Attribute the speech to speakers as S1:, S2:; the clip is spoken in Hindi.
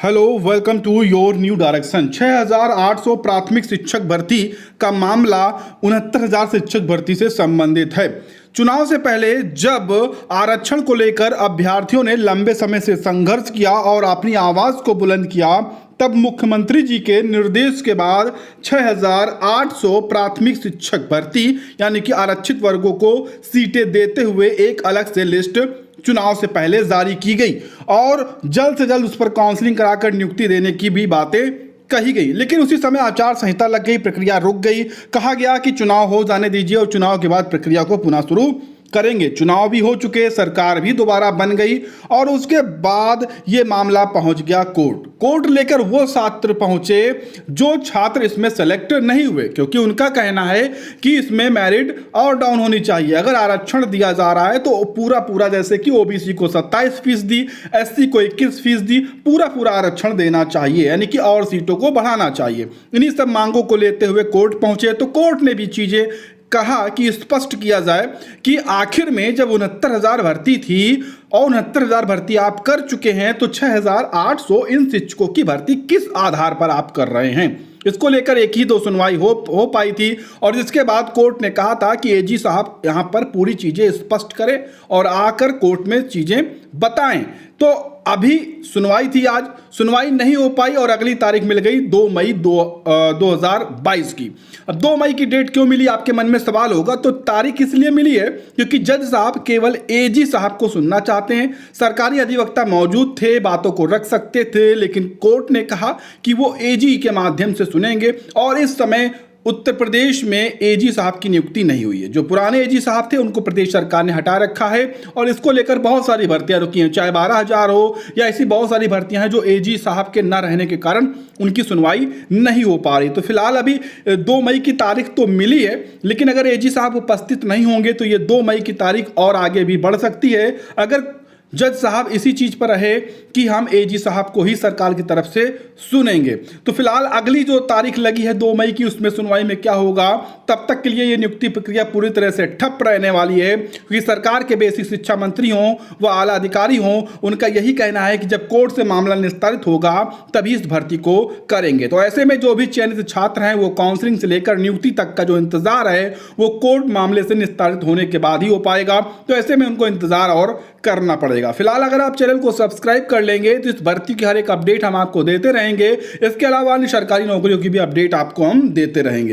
S1: Hello, welcome to your new direction. 6,800 प्राथमिक शिक्षक भर्ती का मामला 69,000 शिक्षक भर्ती से संबंधित है। चुनाव से पहले जब आरक्षण को लेकर अभ्यर्थियों ने लंबे समय से संघर्ष किया और अपनी आवाज को बुलंद किया, तब मुख्यमंत्री जी के निर्देश के बाद 6,800 प्राथमिक शिक्षक भर्ती यानी कि आरक्षित वर्गों को सीटें देते हुए एक अलग से लिस्ट चुनाव से पहले जारी की गई और जल्द से जल्द उस पर काउंसलिंग कराकर नियुक्ति देने की भी बातें कही गई। लेकिन उसी समय आचार संहिता लग गई, प्रक्रिया रुक गई। कहा गया कि चुनाव हो जाने दीजिए और चुनाव के बाद प्रक्रिया को पुनः शुरू करेंगे। चुनाव भी हो चुके, सरकार भी दोबारा बन गई और उसके बाद ये मामला पहुंच गया कोर्ट लेकर वो छात्र पहुंचे जो छात्र इसमें सेलेक्ट नहीं हुए, क्योंकि उनका कहना है कि इसमें मेरिट और डाउन होनी चाहिए। अगर आरक्षण दिया जा रहा है तो पूरा जैसे कि ओबीसी को 27%, एससी को 21%, पूरा आरक्षण देना चाहिए, यानी कि और सीटों को बढ़ाना चाहिए। इन्हीं सब मांगों को लेते हुए कोर्ट पहुंचे तो कोर्ट ने भी चीजें कहा कि स्पष्ट किया जाए कि आखिर में जब 69,000 भर्ती थी और 69,000 भर्ती आप कर चुके हैं तो 6,800 इन शिक्षकों की भर्ती किस आधार पर आप कर रहे हैं। इसको लेकर एक ही दो सुनवाई हो पाई थी और जिसके बाद कोर्ट ने कहा था कि एजी साहब यहाँ पर पूरी चीजें स्पष्ट करें और आकर कोर्ट में चीजें बताएं। तो अभी सुनवाई थी, आज सुनवाई नहीं हो पाई और अगली तारीख मिल गई 2 मई 2022 की। अब 2 मई की डेट क्यों मिली, आपके मन में सवाल होगा। तो तारीख इसलिए मिली है क्योंकि जज साहब केवल एजी साहब को सुनना चाहते हैं। सरकारी अधिवक्ता मौजूद थे, बातों को रख सकते थे, लेकिन कोर्ट ने कहा कि वो एजी के माध्यम से सुनेंगे और इस समय उत्तर प्रदेश में एजी साहब की नियुक्ति नहीं हुई है। जो पुराने एजी साहब थे उनको प्रदेश सरकार ने हटा रखा है और इसको लेकर बहुत सारी भर्तियां रुकी हैं, चाहे 12,000 हो या ऐसी बहुत सारी भर्तियां हैं जो एजी साहब के न रहने के कारण उनकी सुनवाई नहीं हो पा रही। तो फिलहाल अभी 2 मई की तारीख तो मिली है, लेकिन अगर एजी साहब उपस्थित नहीं होंगे तो ये 2 मई की तारीख और आगे भी बढ़ सकती है अगर जज साहब इसी चीज पर रहे कि हम एजी साहब को ही सरकार की तरफ से सुनेंगे। तो फिलहाल अगली जो तारीख लगी है 2 मई की, उसमें सुनवाई में क्या होगा, तब तक के लिए ये नियुक्ति प्रक्रिया पूरी तरह से ठप रहने वाली है, क्योंकि सरकार के बेसिक शिक्षा मंत्री हों व आला अधिकारी हों, उनका यही कहना है कि जब कोर्ट से मामला निस्तारित होगा तभी इस भर्ती को करेंगे। तो ऐसे में जो भी चयनित छात्र हैं वो काउंसलिंग से लेकर नियुक्ति तक का जो इंतजार है वो कोर्ट मामले से निस्तारित होने के बाद ही हो पाएगा। तो ऐसे में उनको इंतजार और करना पड़ेगा। फिलहाल अगर आप चैनल को सब्सक्राइब कर लेंगे तो इस भर्ती की हर एक अपडेट हम आपको देते रहेंगे। इसके अलावा अन्य सरकारी नौकरियों की भी अपडेट आपको हम देते रहेंगे।